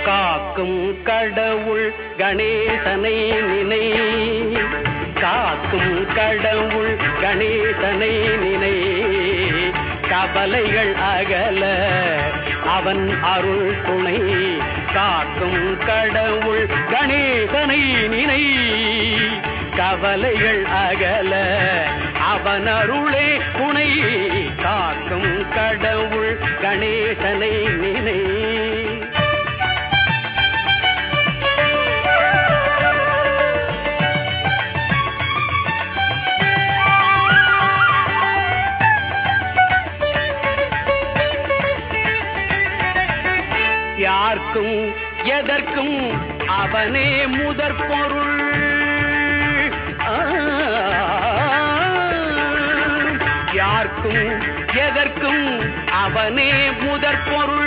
காக்கும் கடவுள் கணேசனை நினை, காக்கும் கடவுள் கணேசனை நினை, கவலைகள் அகல அவன் அருள் துணை. காக்கும் கடவுள் கணேசனை நினை, கவலைகள் அகல அவன் அருளே துணை. காக்கும் கடவுள் கணேசனை நினை. யார்க்கும் எதற்கும் அவனே முதற் பொருள், யார்க்கும் எதற்கும் அவனே முதற் பொருள்.